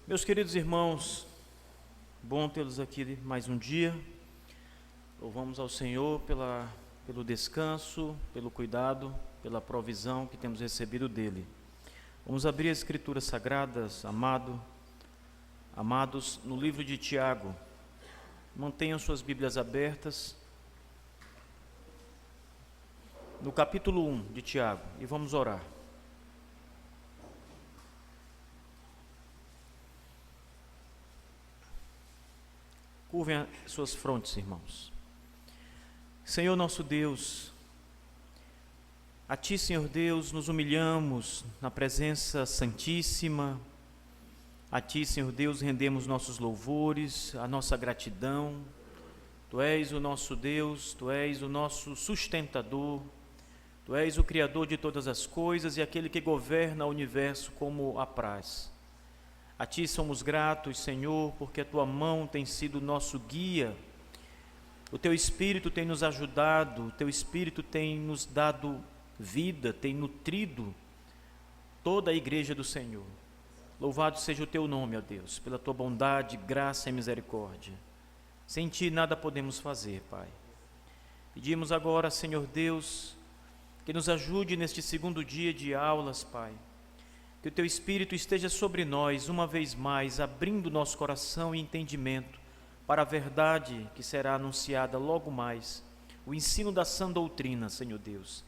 Meus queridos irmãos, bom tê-los aqui mais um dia. Louvamos ao Senhor pelo descanso, pelo cuidado, pela provisão que temos recebido dEle. Vamos abrir as Escrituras Sagradas, amados, no livro de Tiago. Mantenham suas Bíblias abertas, no capítulo 1 de Tiago, e vamos orar. Curvem as suas frontes, irmãos. Senhor nosso Deus, a Ti, Senhor Deus, nos humilhamos na presença santíssima. A Ti, Senhor Deus, rendemos nossos louvores, a nossa gratidão. Tu és o nosso Deus, Tu és o nosso sustentador, Tu és o Criador de todas as coisas e aquele que governa o universo como apraz. A Ti somos gratos, Senhor, porque a Tua mão tem sido nosso guia. O Teu Espírito tem nos ajudado, o Teu Espírito tem nos dado vida, tem nutrido toda a igreja do Senhor. Louvado seja o Teu nome, ó Deus, pela Tua bondade, graça e misericórdia. Sem Ti nada podemos fazer, Pai. Pedimos agora, Senhor Deus, que nos ajude neste segundo dia de aulas, Pai. Que o Teu Espírito esteja sobre nós, uma vez mais, abrindo nosso coração e entendimento para a verdade que será anunciada logo mais, o ensino da sã doutrina, Senhor Deus.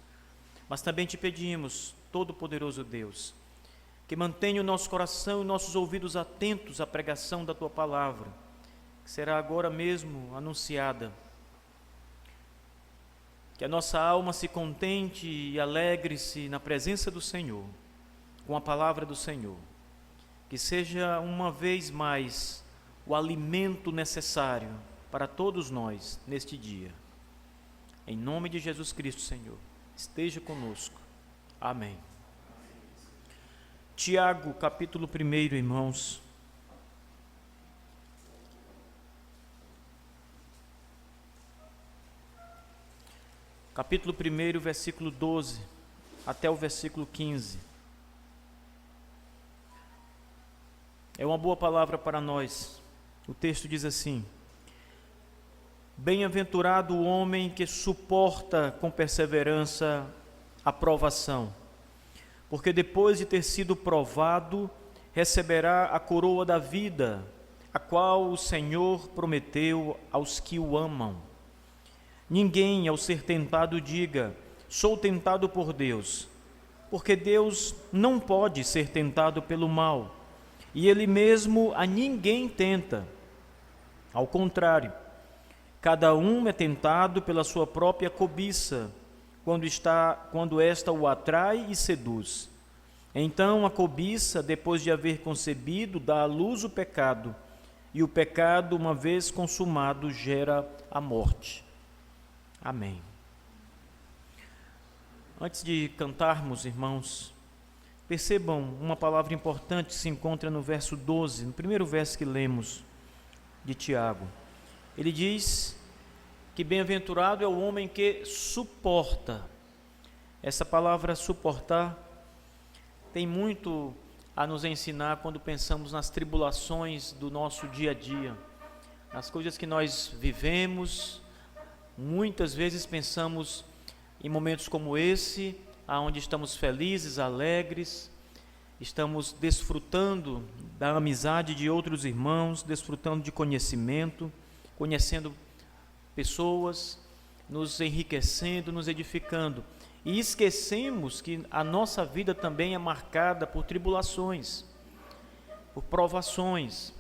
Mas também Te pedimos, Todo-Poderoso Deus, que mantenha o nosso coração e nossos ouvidos atentos à pregação da Tua palavra, que será agora mesmo anunciada. Que a nossa alma se contente e alegre-se na presença do Senhor, com a palavra do Senhor, que seja uma vez mais o alimento necessário para todos nós neste dia. Em nome de Jesus Cristo, Senhor, esteja conosco. Amém. Tiago, capítulo 1, irmãos. Capítulo 1, versículo 12 até o versículo 15. É uma boa palavra para nós. O texto diz assim: Bem-aventurado o homem que suporta com perseverança a provação, porque depois de ter sido provado, receberá a coroa da vida, a qual o Senhor prometeu aos que o amam. Ninguém, ao ser tentado, diga: sou tentado por Deus, porque Deus não pode ser tentado pelo mal, e Ele mesmo a ninguém tenta. Ao contrário, cada um é tentado pela sua própria cobiça, quando esta o atrai e seduz. Então a cobiça, depois de haver concebido, dá à luz o pecado, e o pecado, uma vez consumado, gera a morte. Amém. Antes de cantarmos, irmãos, percebam uma palavra importante que se encontra no verso 12, no primeiro verso que lemos de Tiago. Ele diz que bem-aventurado é o homem que suporta. Essa palavra suportar tem muito a nos ensinar quando pensamos nas tribulações do nosso dia a dia, nas coisas que nós vivemos. Muitas vezes pensamos em momentos como esse, onde estamos felizes, alegres, estamos desfrutando da amizade de outros irmãos, desfrutando de conhecimento, conhecendo pessoas, nos enriquecendo, nos edificando. E esquecemos que a nossa vida também é marcada por tribulações, por provações.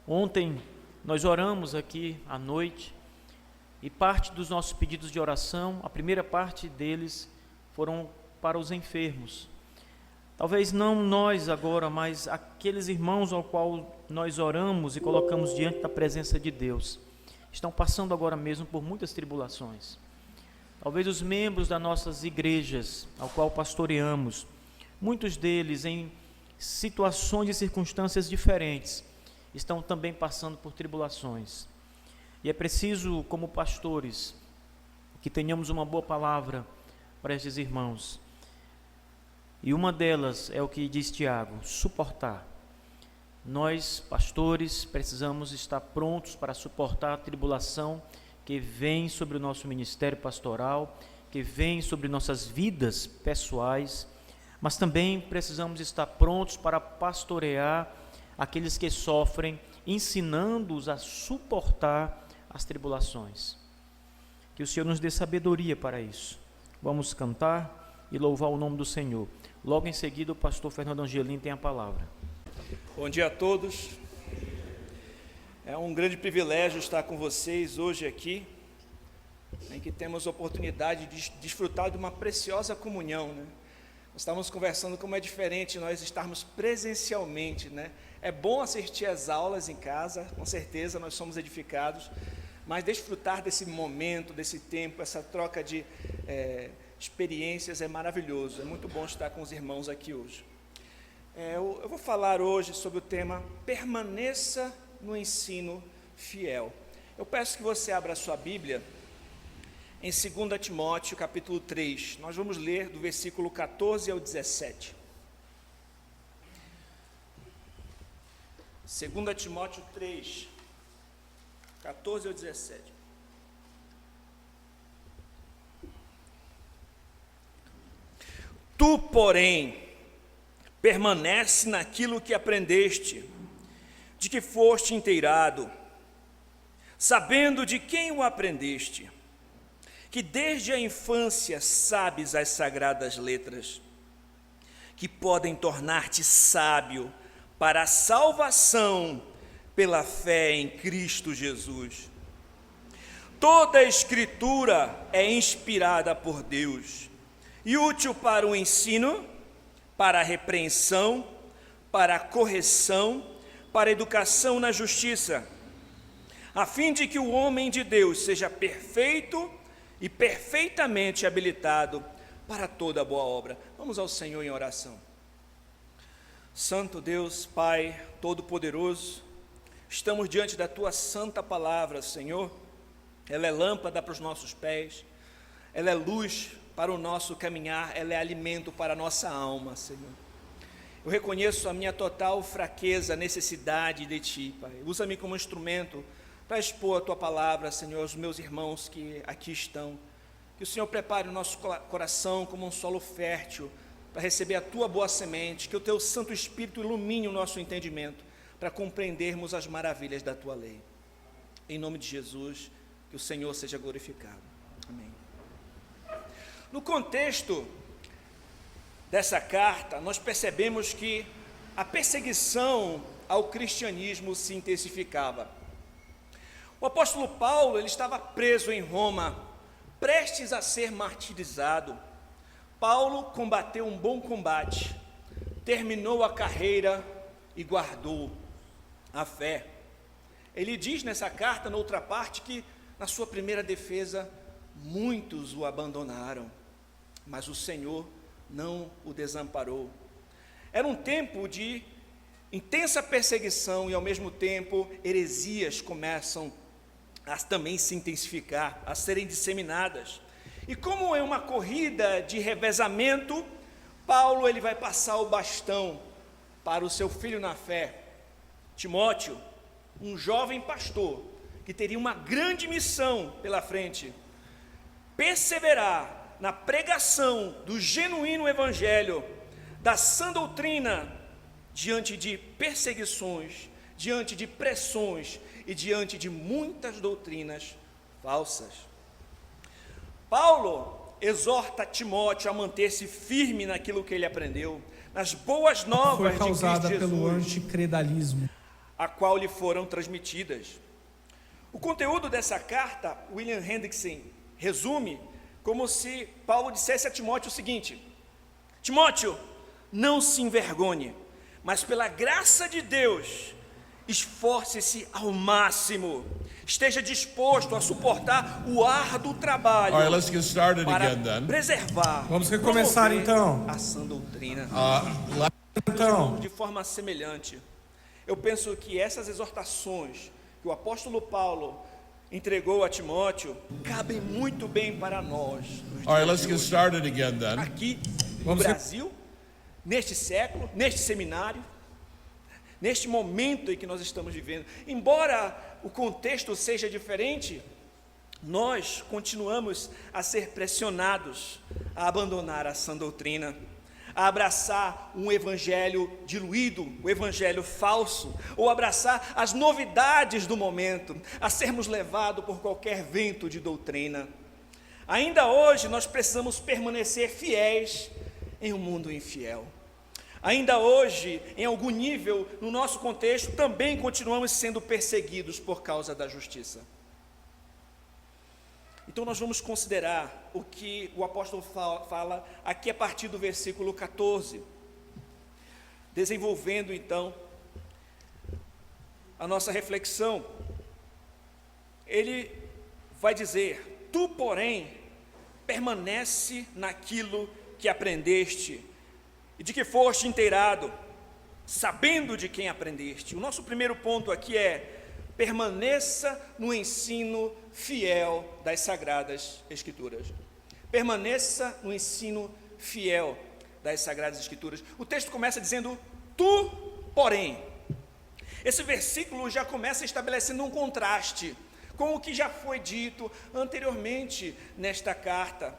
Ontem nós oramos aqui à noite, e parte dos nossos pedidos de oração, a primeira parte deles foram para os enfermos. Talvez não nós agora, mas aqueles irmãos ao qual nós oramos e colocamos diante da presença de Deus, estão passando agora mesmo por muitas tribulações. Talvez os membros das nossas igrejas, ao qual pastoreamos, muitos deles em situações e circunstâncias diferentes, estão também passando por tribulações. E é preciso, como pastores, que tenhamos uma boa palavra para estes irmãos. E uma delas é o que diz Tiago: suportar. Nós, pastores, precisamos estar prontos para suportar a tribulação que vem sobre o nosso ministério pastoral, que vem sobre nossas vidas pessoais, mas também precisamos estar prontos para pastorear aqueles que sofrem, ensinando-os a suportar as tribulações. Que o Senhor nos dê sabedoria para isso. Vamos cantar e louvar o nome do Senhor. Logo em seguida, o pastor Fernando Angelim tem a palavra. Bom dia a todos. É um grande privilégio estar com vocês hoje aqui, em que temos a oportunidade de desfrutar de uma preciosa comunhão, né? Nós estávamos conversando como é diferente nós estarmos presencialmente, né? É bom assistir às aulas em casa, com certeza nós somos edificados, mas desfrutar desse momento, desse tempo, essa troca de experiências é maravilhoso. É muito bom estar com os irmãos aqui hoje. Eu vou falar hoje sobre o tema permaneça no ensino fiel. Eu peço que você abra a sua Bíblia em 2 Timóteo capítulo 3, nós vamos ler do versículo 14 ao 17. 2 Timóteo 3, 14 ao 17. Tu, porém, permanece naquilo que aprendeste, de que foste inteirado, sabendo de quem o aprendeste, que desde a infância sabes as sagradas letras, que podem tornar-te sábio para a salvação pela fé em Cristo Jesus. Toda a Escritura é inspirada por Deus e útil para o ensino, para a repreensão, para a correção, para a educação na justiça, a fim de que o homem de Deus seja perfeito e perfeitamente habilitado para toda boa obra. Vamos ao Senhor em oração. Santo Deus, Pai Todo-Poderoso, estamos diante da Tua santa palavra, Senhor. Ela é lâmpada para os nossos pés, ela é luz para o nosso caminhar, ela é alimento para a nossa alma, Senhor. Eu reconheço a minha total fraqueza, necessidade de Ti, Pai. Usa-me como instrumento para expor a Tua palavra, Senhor, aos meus irmãos que aqui estão. Que o Senhor prepare o nosso coração como um solo fértil para receber a Tua boa semente, que o Teu Santo Espírito ilumine o nosso entendimento para compreendermos as maravilhas da Tua lei. Em nome de Jesus, que o Senhor seja glorificado. Amém. No contexto dessa carta, nós percebemos que a perseguição ao cristianismo se intensificava. O apóstolo Paulo, ele estava preso em Roma, prestes a ser martirizado. Paulo combateu um bom combate, terminou a carreira e guardou a fé. Ele diz nessa carta, na outra parte, que na sua primeira defesa, muitos o abandonaram, mas o Senhor não o desamparou. Era um tempo de intensa perseguição e, ao mesmo tempo, heresias começam a também se intensificar, a serem disseminadas. E como é uma corrida de revezamento, Paulo ele vai passar o bastão para o seu filho na fé, Timóteo, um jovem pastor, que teria uma grande missão pela frente, perseverar na pregação do genuíno evangelho, da sã doutrina, diante de perseguições, diante de pressões e diante de muitas doutrinas falsas. Paulo exorta Timóteo a manter-se firme naquilo que ele aprendeu, nas boas novas de Cristo Jesus, pelo anticredalismo, a qual lhe foram transmitidas. O conteúdo dessa carta, William Hendrickson resume como se Paulo dissesse a Timóteo o seguinte: Timóteo, não se envergonhe, mas pela graça de Deus, esforce-se ao máximo, esteja disposto a suportar o árduo trabalho para preservar, vamos recomeçar então a sã doutrina. Então, De forma semelhante, eu penso que essas exortações que o apóstolo Paulo entregou a Timóteo cabem muito bem para nós. Aqui no Brasil, neste século, neste seminário, neste momento em que nós estamos vivendo. Embora o contexto seja diferente, nós continuamos a ser pressionados a abandonar a sã doutrina, a abraçar um evangelho diluído, o evangelho falso, ou abraçar as novidades do momento, a sermos levados por qualquer vento de doutrina. Ainda hoje nós precisamos permanecer fiéis em um mundo infiel. Ainda hoje, em algum nível, no nosso contexto, também continuamos sendo perseguidos por causa da justiça. Então nós vamos considerar o que o apóstolo fala aqui a partir do versículo 14, desenvolvendo então a nossa reflexão. Ele vai dizer: tu, porém, permanece naquilo que aprendeste e de que foste inteirado, sabendo de quem aprendeste. O nosso primeiro ponto aqui é: permaneça no ensino fiel das Sagradas Escrituras. Permaneça no ensino fiel das Sagradas Escrituras. O texto começa dizendo: tu, porém. Esse versículo já começa estabelecendo um contraste com o que já foi dito anteriormente nesta carta.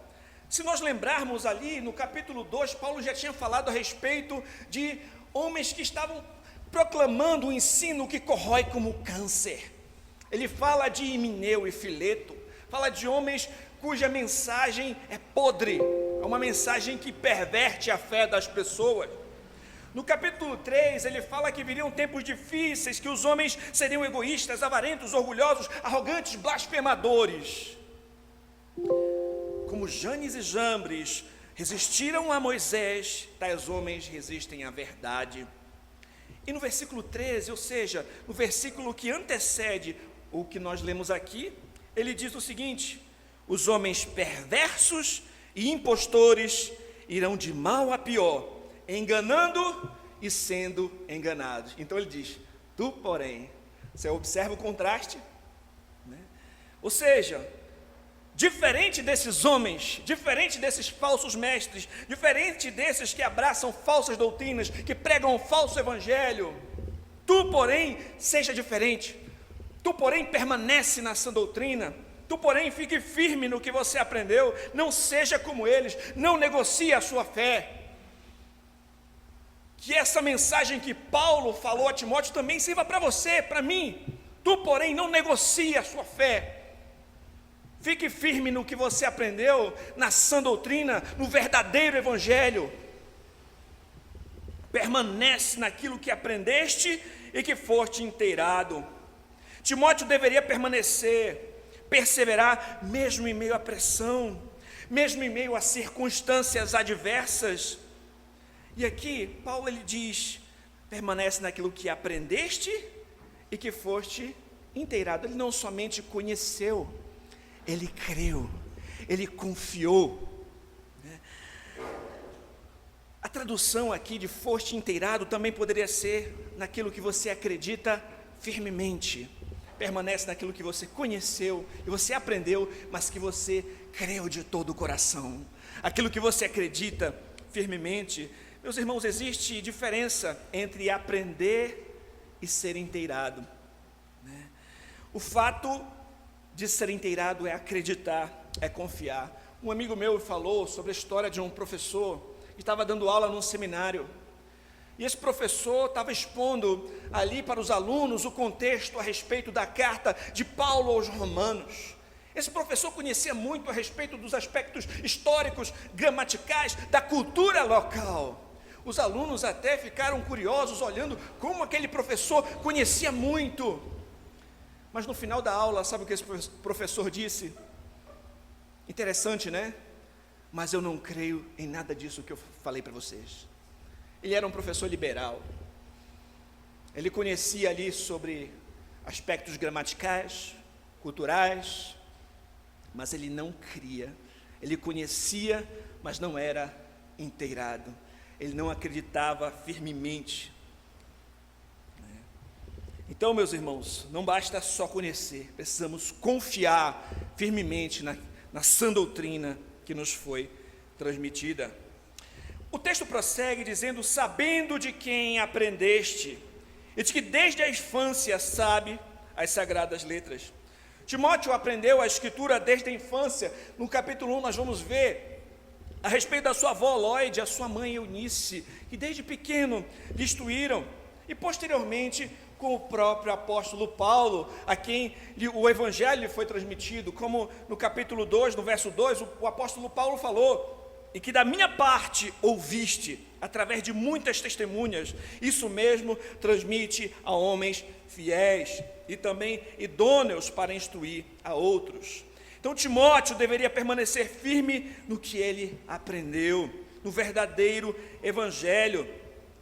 Se nós lembrarmos ali no capítulo 2, Paulo já tinha falado a respeito de homens que estavam proclamando um ensino que corrói como câncer. Ele fala de Himeneu e Fileto, fala de homens cuja mensagem é podre, é uma mensagem que perverte a fé das pessoas. No capítulo 3, ele fala que viriam tempos difíceis, que os homens seriam egoístas, avarentos, orgulhosos, arrogantes, blasfemadores. Como Janes e Jambres resistiram a Moisés, tais homens resistem à verdade. E no versículo 13, ou seja, no versículo que antecede o que nós lemos aqui, ele diz o seguinte: os homens perversos e impostores irão de mal a pior, enganando e sendo enganados. Então ele diz: tu, porém. Você observa o contraste, né? Ou seja, diferente desses homens, diferente desses falsos mestres, diferente desses que abraçam falsas doutrinas, que pregam um falso evangelho, tu, porém, seja diferente. Tu, porém, permanece na sã doutrina. Tu, porém, fique firme no que você aprendeu. Não seja como eles, não negocie a sua fé. Que essa mensagem que Paulo falou a Timóteo também sirva para você, para mim. Tu, porém, não negocie a sua fé. Fique firme no que você aprendeu, na sã doutrina, no verdadeiro evangelho. Permanece naquilo que aprendeste e que foste inteirado. Timóteo deveria permanecer, perseverar, mesmo em meio à pressão, mesmo em meio a circunstâncias adversas. E aqui, Paulo ele diz: permanece naquilo que aprendeste e que foste inteirado. Ele não somente conheceu, ele creu, ele confiou. A tradução aqui de foste inteirado também poderia ser naquilo que você acredita firmemente. Permanece naquilo que você conheceu e você aprendeu, mas que você creu de todo o coração. Aquilo que você acredita firmemente. Meus irmãos, existe diferença entre aprender e ser inteirado, né? O fato de ser inteirado é acreditar, é confiar. Um amigo meu falou sobre a história de um professor que estava dando aula num seminário. E esse professor estava expondo ali para os alunos o contexto a respeito da carta de Paulo aos Romanos. Esse professor conhecia muito a respeito dos aspectos históricos, gramaticais, da cultura local. Os alunos até ficaram curiosos, olhando como aquele professor conhecia muito. Mas no final da aula, sabe o que esse professor disse? Interessante, né? Mas eu não creio em nada disso que eu falei para vocês. Ele era um professor liberal. Ele conhecia ali sobre aspectos gramaticais, culturais, mas ele não cria. Ele conhecia, mas não era inteirado. Ele não acreditava firmemente. Então, meus irmãos, não basta só conhecer, precisamos confiar firmemente na sã doutrina que nos foi transmitida. O texto prossegue dizendo: sabendo de quem aprendeste e de que desde a infância sabe as sagradas letras. Timóteo aprendeu a escritura desde a infância. No capítulo 1 nós vamos ver a respeito da sua avó Lóide, a sua mãe Eunice, que desde pequeno lhe instruíram, e posteriormente com o próprio apóstolo Paulo, a quem o evangelho foi transmitido, como no capítulo 2, no verso 2, o apóstolo Paulo falou, e que da minha parte ouviste, através de muitas testemunhas, isso mesmo transmite a homens fiéis e também idôneos para instruir a outros. Então Timóteo deveria permanecer firme no que ele aprendeu, no verdadeiro evangelho,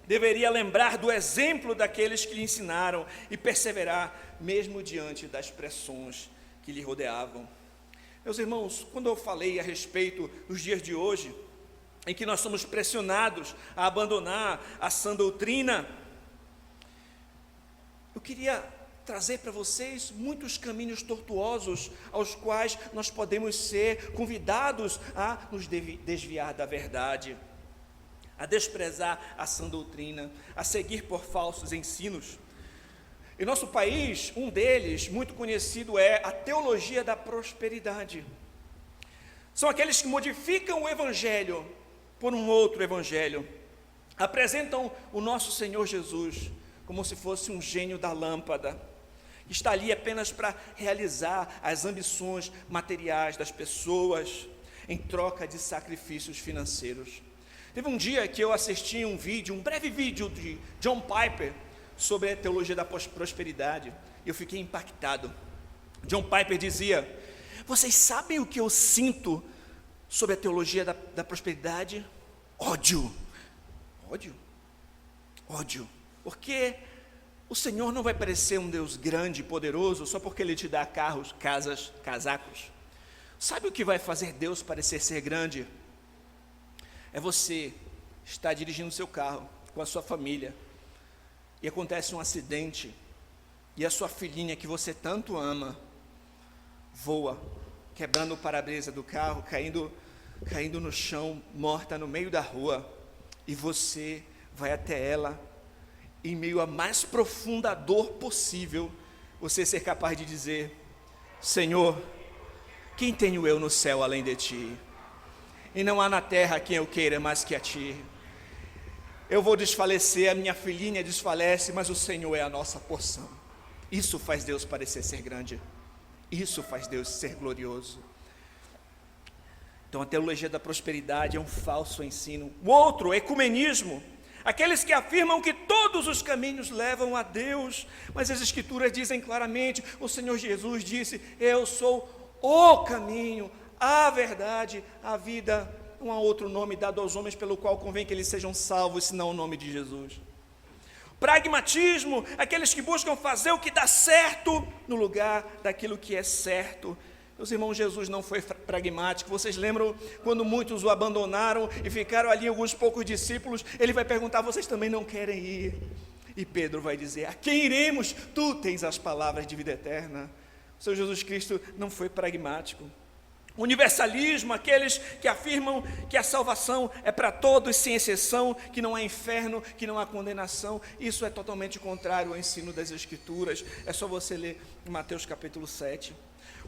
deveria lembrar do exemplo daqueles que lhe ensinaram e perseverar mesmo diante das pressões que lhe rodeavam. Meus irmãos, quando eu falei a respeito dos dias de hoje, em que nós somos pressionados a abandonar a sã doutrina, eu queria trazer para vocês muitos caminhos tortuosos aos quais nós podemos ser convidados a nos desviar da verdade, a desprezar a sã doutrina, a seguir por falsos ensinos. Em nosso país, um deles, muito conhecido, é a teologia da prosperidade. São aqueles que modificam o evangelho por um outro evangelho, apresentam o nosso Senhor Jesus como se fosse um gênio da lâmpada, que está ali apenas para realizar as ambições materiais das pessoas, em troca de sacrifícios financeiros. Teve um dia que eu assisti um breve vídeo de John Piper, sobre a teologia da prosperidade, eu fiquei impactado. John Piper dizia: vocês sabem o que eu sinto sobre a teologia da prosperidade? Ódio, porque o Senhor não vai parecer um Deus grande e poderoso só porque Ele te dá carros, casas, casacos. Sabe o que vai fazer Deus parecer ser grande? É você estar dirigindo seu carro com a sua família, e acontece um acidente, e a sua filhinha que você tanto ama, voa, quebrando o para-brisa do carro, caindo no chão, morta no meio da rua, e você vai até ela, em meio à mais profunda dor possível, você ser capaz de dizer: Senhor, quem tenho eu no céu além de Ti? E não há na terra quem eu queira mais que a Ti. Eu vou desfalecer, a minha filhinha desfalece, mas o Senhor é a nossa porção. Isso faz Deus parecer ser grande. Isso faz Deus ser glorioso. Então a teologia da prosperidade é um falso ensino. O outro, ecumenismo. Aqueles que afirmam que todos os caminhos levam a Deus, mas as Escrituras dizem claramente, o Senhor Jesus disse: eu sou o caminho, a verdade, a vida. Não há outro nome dado aos homens pelo qual convém que eles sejam salvos, senão o nome de Jesus. Pragmatismo, aqueles que buscam fazer o que dá certo no lugar daquilo que é certo. Meus irmãos, Jesus não foi pragmático. Vocês lembram quando muitos o abandonaram e ficaram ali alguns poucos discípulos? Ele vai perguntar: vocês também não querem ir? E Pedro vai dizer: a quem iremos? Tu tens as palavras de vida eterna. O Senhor Jesus Cristo não foi pragmático. Universalismo, aqueles que afirmam que a salvação é para todos, sem exceção, que não há inferno, que não há condenação. Isso é totalmente contrário ao ensino das Escrituras. É só você ler Mateus capítulo 7.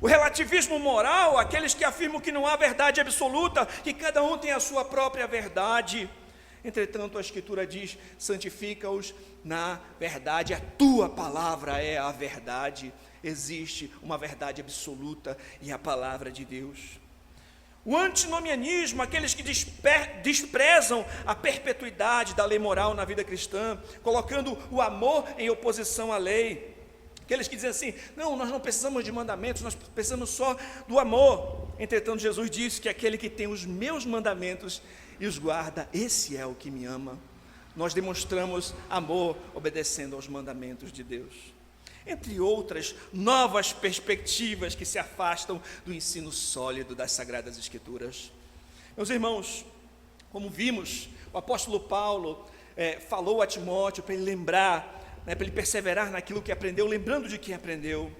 O relativismo moral, aqueles que afirmam que não há verdade absoluta, que cada um tem a sua própria verdade. Entretanto, a Escritura diz: santifica-os na verdade, a tua palavra é a verdade. Existe uma verdade absoluta e a palavra de Deus. O antinomianismo, aqueles que desprezam a perpetuidade da lei moral na vida cristã, colocando o amor em oposição à lei. Aqueles que dizem assim: não, nós não precisamos de mandamentos, nós precisamos só do amor. Entretanto, Jesus disse que aquele que tem os meus mandamentos e os guarda, esse é o que me ama. Nós demonstramos amor obedecendo aos mandamentos de Deus. Entre outras novas perspectivas que se afastam do ensino sólido das Sagradas Escrituras. Meus irmãos, como vimos, o apóstolo Paulo falou a Timóteo para ele lembrar, para ele perseverar naquilo que aprendeu, lembrando de quem aprendeu.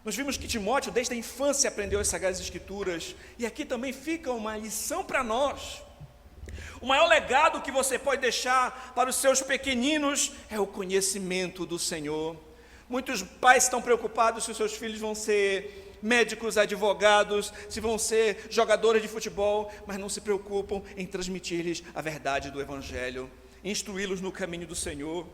Nós vimos que Timóteo desde a infância aprendeu as Sagradas Escrituras, e aqui também fica uma lição para nós. O maior legado que você pode deixar para os seus pequeninos é o conhecimento do Senhor. Muitos pais estão preocupados se os seus filhos vão ser médicos, advogados, se vão ser jogadores de futebol, mas não se preocupam em transmitir-lhes a verdade do Evangelho, instruí-los no caminho do Senhor.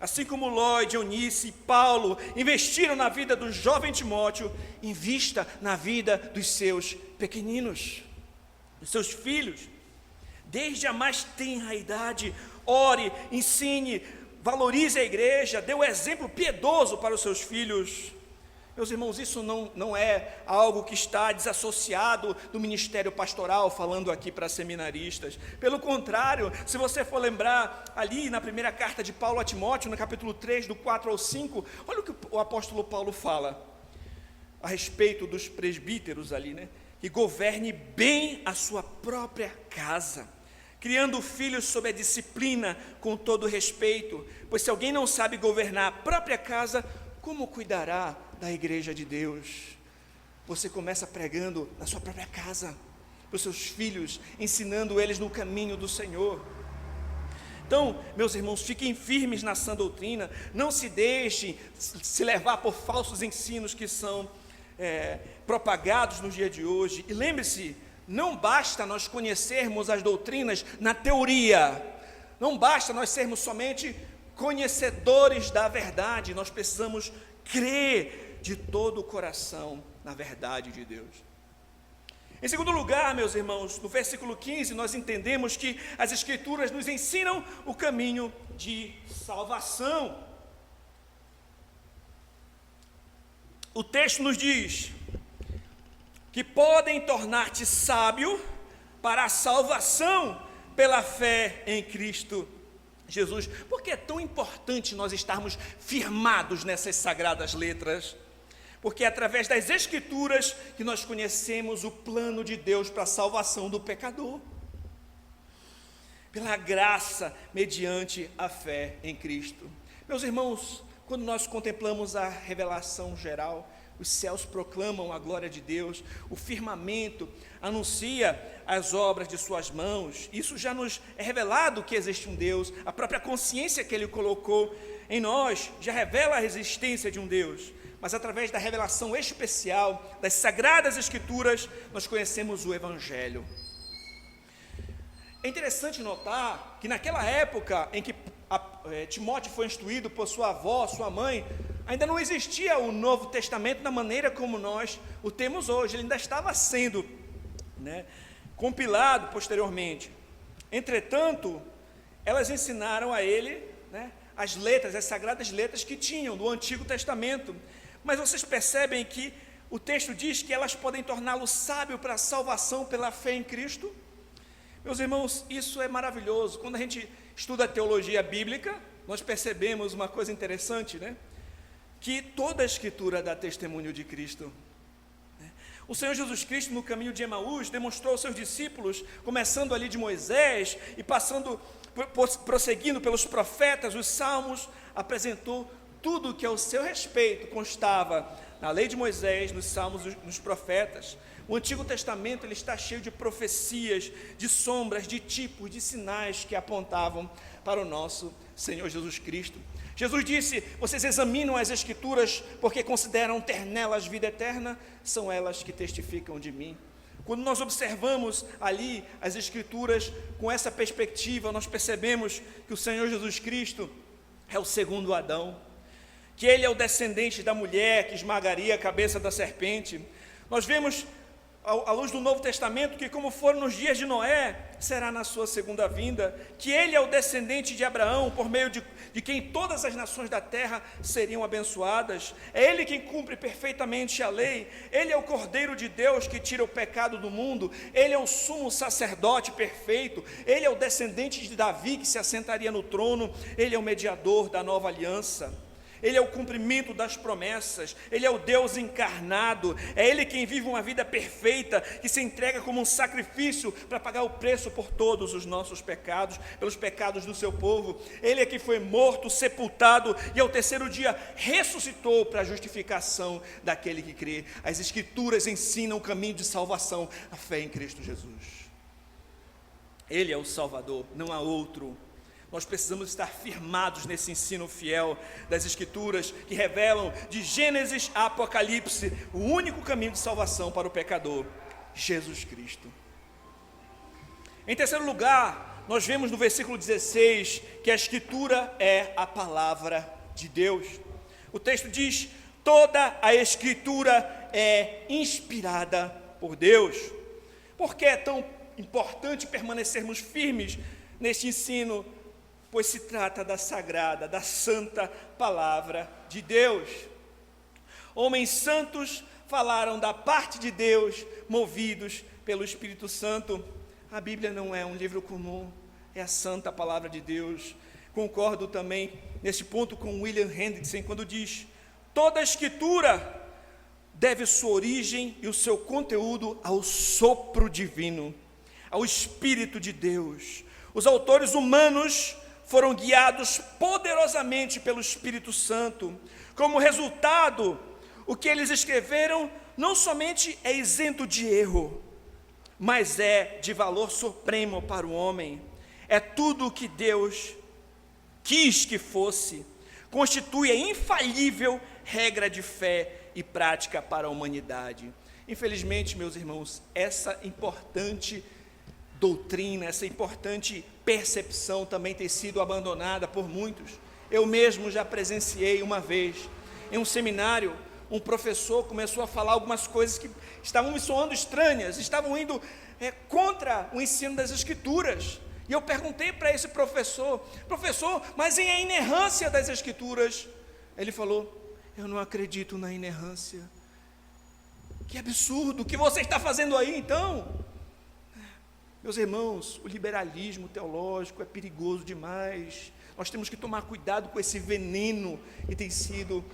Assim como Lloyd, Eunice e Paulo investiram na vida do jovem Timóteo, invista na vida dos seus pequeninos, dos seus filhos. Desde a mais tenra idade, ore, ensine, valorize a igreja, dê o exemplo piedoso para os seus filhos. Meus irmãos, isso não é algo que está desassociado do ministério pastoral, falando aqui para seminaristas. Pelo contrário, se você for lembrar ali na primeira carta de Paulo a Timóteo, no capítulo 3, do 4 ao 5, olha o que o apóstolo Paulo fala a respeito dos presbíteros ali, né? Que governe bem a sua própria casa, criando filhos sob a disciplina com todo respeito, pois se alguém não sabe governar a própria casa, como cuidará da igreja de Deus? Você começa pregando na sua própria casa, para os seus filhos, ensinando eles no caminho do Senhor. Então, meus irmãos, fiquem firmes na sã doutrina, não se deixem se levar por falsos ensinos que são propagados no dia de hoje. E lembre-se, não basta nós conhecermos as doutrinas na teoria, não basta nós sermos somente conhecedores da verdade, nós precisamos crer de todo o coração na verdade de Deus. Em segundo lugar, meus irmãos, no versículo 15, nós entendemos que as Escrituras nos ensinam o caminho de salvação. O texto nos diz que podem tornar-te sábio para a salvação pela fé em Cristo Jesus. Por que é tão importante nós estarmos firmados nessas sagradas letras? Porque é através das Escrituras que nós conhecemos o plano de Deus para a salvação do pecador. Pela graça, mediante a fé em Cristo. Meus irmãos, quando nós contemplamos a revelação geral, os céus proclamam a glória de Deus, o firmamento anuncia as obras de suas mãos. Isso já nos é revelado que existe um Deus, a própria consciência que Ele colocou em nós já revela a existência de um Deus. Mas através da revelação especial das Sagradas Escrituras, nós conhecemos o Evangelho. É interessante notar que naquela época em que Timóteo foi instruído por sua avó, sua mãe, ainda não existia o Novo Testamento da maneira como nós o temos hoje. Ele ainda estava sendo compilado posteriormente. Entretanto, elas ensinaram a ele as letras, as sagradas letras que tinham do Antigo Testamento. Mas vocês percebem que o texto diz que elas podem torná-lo sábio para a salvação pela fé em Cristo? Meus irmãos, isso é maravilhoso. Quando a gente estuda a teologia bíblica, nós percebemos uma coisa interessante, que toda a Escritura dá testemunho de Cristo. O Senhor Jesus Cristo, no caminho de Emaús, demonstrou aos seus discípulos, começando ali de Moisés e prosseguindo pelos profetas, os salmos, apresentou tudo que ao seu respeito constava na lei de Moisés, nos salmos, nos profetas. O Antigo Testamento ele está cheio de profecias, de sombras, de tipos, de sinais que apontavam para o nosso Senhor Jesus Cristo. Jesus disse: vocês examinam as Escrituras porque consideram ter nelas vida eterna, são elas que testificam de mim. Quando nós observamos ali as Escrituras com essa perspectiva, nós percebemos que o Senhor Jesus Cristo é o segundo Adão, que ele é o descendente da mulher que esmagaria a cabeça da serpente. Nós vemos, à luz do Novo Testamento, que como foram nos dias de Noé, será na sua segunda vinda, que ele é o descendente de Abraão, por meio de quem todas as nações da terra seriam abençoadas. É ele quem cumpre perfeitamente a lei, ele é o Cordeiro de Deus que tira o pecado do mundo, ele é o sumo sacerdote perfeito, ele é o descendente de Davi que se assentaria no trono, ele é o mediador da nova aliança. Ele é o cumprimento das promessas, Ele é o Deus encarnado, é Ele quem vive uma vida perfeita, que se entrega como um sacrifício para pagar o preço por todos os nossos pecados, pelos pecados do seu povo. Ele é que foi morto, sepultado e ao terceiro dia ressuscitou para a justificação daquele que crê. As Escrituras ensinam o caminho de salvação, a fé em Cristo Jesus. Ele é o Salvador, não há outro. Nós precisamos estar firmados nesse ensino fiel das Escrituras que revelam de Gênesis a Apocalipse o único caminho de salvação para o pecador, Jesus Cristo. Em terceiro lugar, nós vemos no versículo 16 que a Escritura é a palavra de Deus. O texto diz: toda a Escritura é inspirada por Deus. Por que é tão importante permanecermos firmes neste ensino? Pois se trata da sagrada, da santa palavra de Deus. Homens santos falaram da parte de Deus, movidos pelo Espírito Santo. A Bíblia não é um livro comum, é a santa palavra de Deus. Concordo também nesse ponto com William Hendrickson, quando diz: toda a Escritura deve sua origem e o seu conteúdo ao sopro divino, ao Espírito de Deus. Os autores humanos foram guiados poderosamente pelo Espírito Santo. Como resultado, o que eles escreveram não somente é isento de erro, mas é de valor supremo para o homem. É tudo o que Deus quis que fosse, constitui a infalível regra de fé e prática para a humanidade. Infelizmente, meus irmãos, essa importante doutrina, essa importante percepção também tem sido abandonada por muitos. Eu mesmo já presenciei uma vez, em um seminário, um professor começou a falar algumas coisas que estavam me soando estranhas, estavam indo contra o ensino das Escrituras. E eu perguntei para esse professor, mas em a inerrância das Escrituras? Ele falou: eu não acredito na inerrância. Que absurdo, o que você está fazendo aí então? Meus irmãos, o liberalismo teológico é perigoso demais. Nós temos que tomar cuidado com esse veneno que tem sido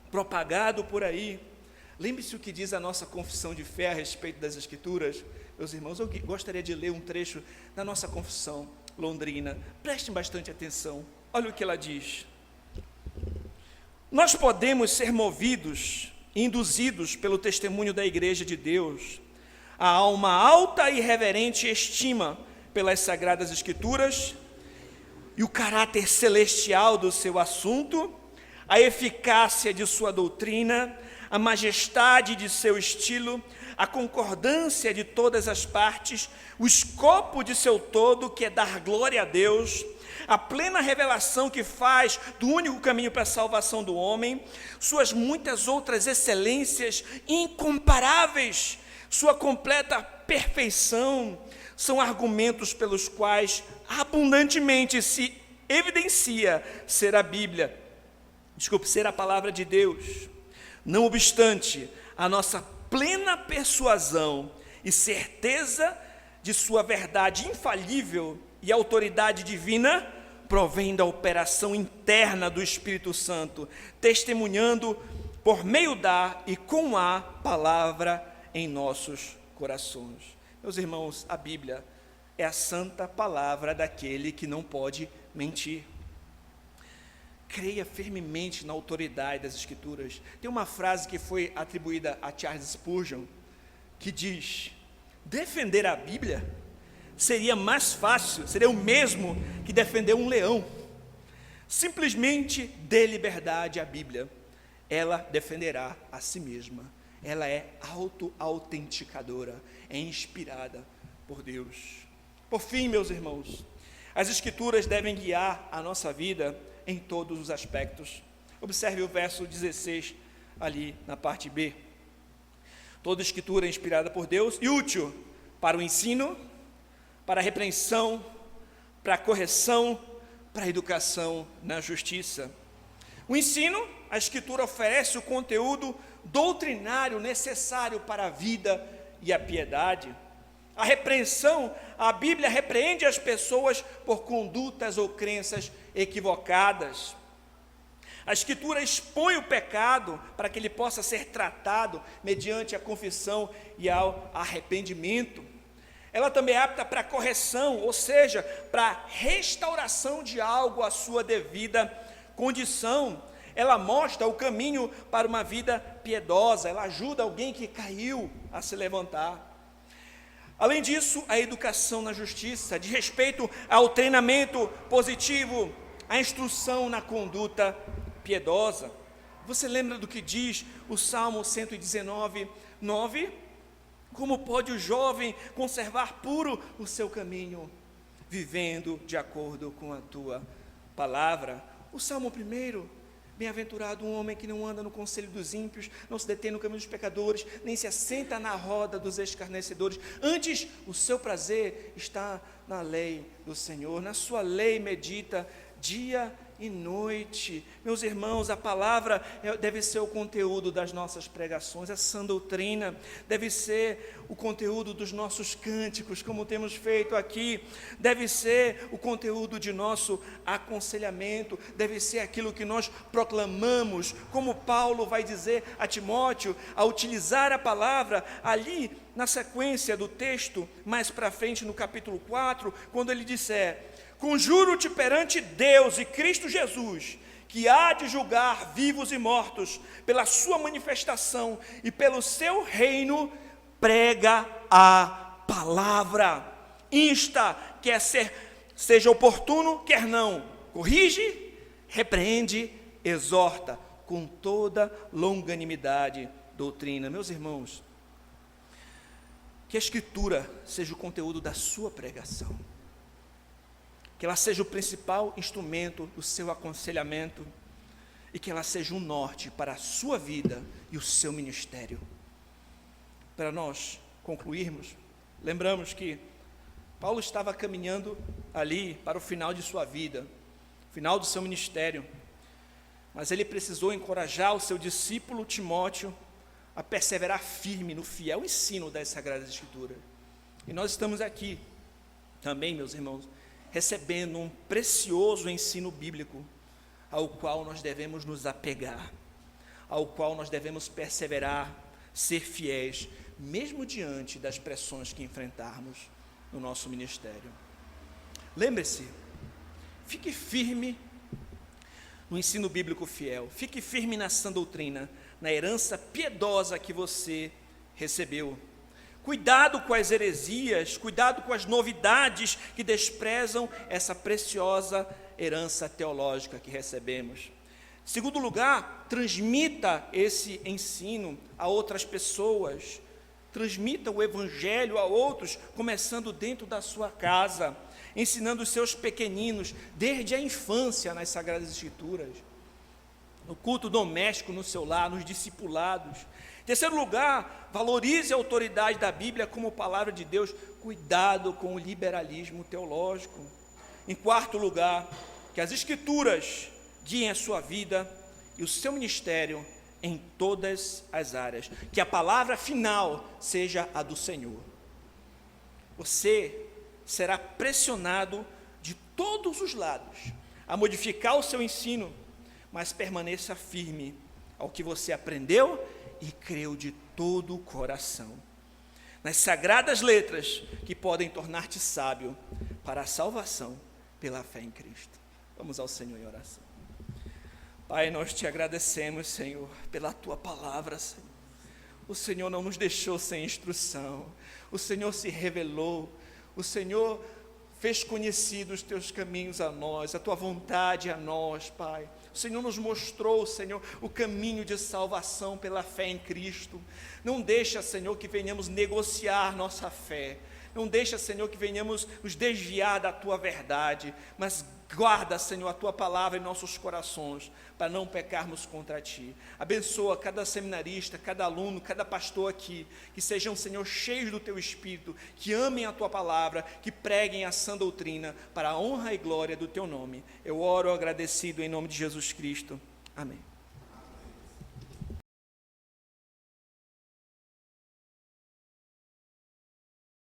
propagado por aí. Lembre-se o que diz a nossa confissão de fé a respeito das Escrituras. Meus irmãos, eu gostaria de ler um trecho da nossa confissão londrina. Prestem bastante atenção. Olha o que ela diz: nós podemos ser movidos e induzidos pelo testemunho da Igreja de Deus a uma alta e reverente estima pelas Sagradas Escrituras e o caráter celestial do seu assunto, a eficácia de sua doutrina, a majestade de seu estilo, a concordância de todas as partes, o escopo de seu todo, que é dar glória a Deus, a plena revelação que faz do único caminho para a salvação do homem, suas muitas outras excelências incomparáveis, sua completa perfeição, são argumentos pelos quais abundantemente se evidencia ser a palavra de Deus. Não obstante, a nossa plena persuasão e certeza de sua verdade infalível e autoridade divina provém da operação interna do Espírito Santo, testemunhando por meio da e com a palavra em nossos corações. Meus irmãos, a Bíblia é a santa palavra daquele que não pode mentir. Creia firmemente na autoridade das Escrituras. Tem uma frase que foi atribuída a Charles Spurgeon, que diz: defender a Bíblia seria mais fácil, seria o mesmo que defender um leão. Simplesmente dê liberdade à Bíblia, ela defenderá a si mesma. Ela é auto-autenticadora, é inspirada por Deus. Por fim, meus irmãos, as Escrituras devem guiar a nossa vida em todos os aspectos. Observe o verso 16 ali na parte B. Toda Escritura é inspirada por Deus e útil para o ensino, para a repreensão, para a correção, para a educação na justiça. O ensino, a Escritura oferece o conteúdo doutrinário necessário para a vida e a piedade. A repreensão, a Bíblia repreende as pessoas por condutas ou crenças equivocadas. A Escritura expõe o pecado para que ele possa ser tratado mediante a confissão e ao arrependimento. Ela também é apta para correção, ou seja, para restauração de algo à sua devida condição. Ela mostra o caminho para uma vida piedosa, ela ajuda alguém que caiu a se levantar. Além disso, a educação na justiça, de respeito ao treinamento positivo, a instrução na conduta piedosa. Você lembra do que diz o Salmo 119, 9? Como pode o jovem conservar puro o seu caminho, vivendo de acordo com a tua palavra? O Salmo 1, bem-aventurado um homem que não anda no conselho dos ímpios, não se detém no caminho dos pecadores, nem se assenta na roda dos escarnecedores. Antes, o seu prazer está na lei do Senhor, na sua lei medita dia e noite. Meus irmãos, a palavra deve ser o conteúdo das nossas pregações, a sã doutrina deve ser o conteúdo dos nossos cânticos, como temos feito aqui, deve ser o conteúdo de nosso aconselhamento, deve ser aquilo que nós proclamamos, como Paulo vai dizer a Timóteo, a utilizar a palavra ali na sequência do texto, mais para frente no capítulo 4, quando ele disser: conjuro-te perante Deus e Cristo Jesus, que há de julgar vivos e mortos, pela sua manifestação e pelo seu reino, prega a palavra, insta, quer seja oportuno, quer não, corrige, repreende, exorta, com toda longanimidade, doutrina. Meus irmãos, que a Escritura seja o conteúdo da sua pregação, que ela seja o principal instrumento do seu aconselhamento e que ela seja um norte para a sua vida e o seu ministério. Para nós concluirmos, lembramos que Paulo estava caminhando ali para o final de sua vida, final do seu ministério, mas ele precisou encorajar o seu discípulo Timóteo a perseverar firme no fiel ensino das Sagradas Escrituras. E nós estamos aqui também, meus irmãos, recebendo um precioso ensino bíblico, ao qual nós devemos nos apegar, ao qual nós devemos perseverar, ser fiéis, mesmo diante das pressões que enfrentarmos no nosso ministério. Lembre-se, fique firme no ensino bíblico fiel, fique firme na sã doutrina, na herança piedosa que você recebeu. Cuidado com as heresias, cuidado com as novidades que desprezam essa preciosa herança teológica que recebemos. Segundo lugar, transmita esse ensino a outras pessoas, transmita o evangelho a outros, começando dentro da sua casa, ensinando os seus pequeninos, desde a infância, nas Sagradas Escrituras, no culto doméstico, no seu lar, nos discipulados. Em terceiro lugar, valorize a autoridade da Bíblia como palavra de Deus, cuidado com o liberalismo teológico. Em quarto lugar, que as Escrituras guiem a sua vida e o seu ministério em todas as áreas, que a palavra final seja a do Senhor. Você será pressionado de todos os lados a modificar o seu ensino, mas permaneça firme ao que você aprendeu e creu de todo o coração, nas sagradas letras que podem tornar-te sábio para a salvação pela fé em Cristo. Vamos ao Senhor em oração. Pai, nós te agradecemos, Senhor, pela tua palavra, Senhor. O Senhor não nos deixou sem instrução, o Senhor se revelou, o Senhor fez conhecidos os teus caminhos a nós, a tua vontade a nós, Pai. O Senhor nos mostrou, Senhor, o caminho de salvação pela fé em Cristo. Não deixa, Senhor, que venhamos negociar nossa fé. Não deixa, Senhor, que venhamos nos desviar da tua verdade, mas guarda, Senhor, a tua palavra em nossos corações, para não pecarmos contra ti. Abençoa cada seminarista, cada aluno, cada pastor aqui, que sejam, Senhor, cheios do teu Espírito, que amem a tua palavra, que preguem a sã doutrina, para a honra e glória do teu nome. Eu oro agradecido em nome de Jesus Cristo. Amém.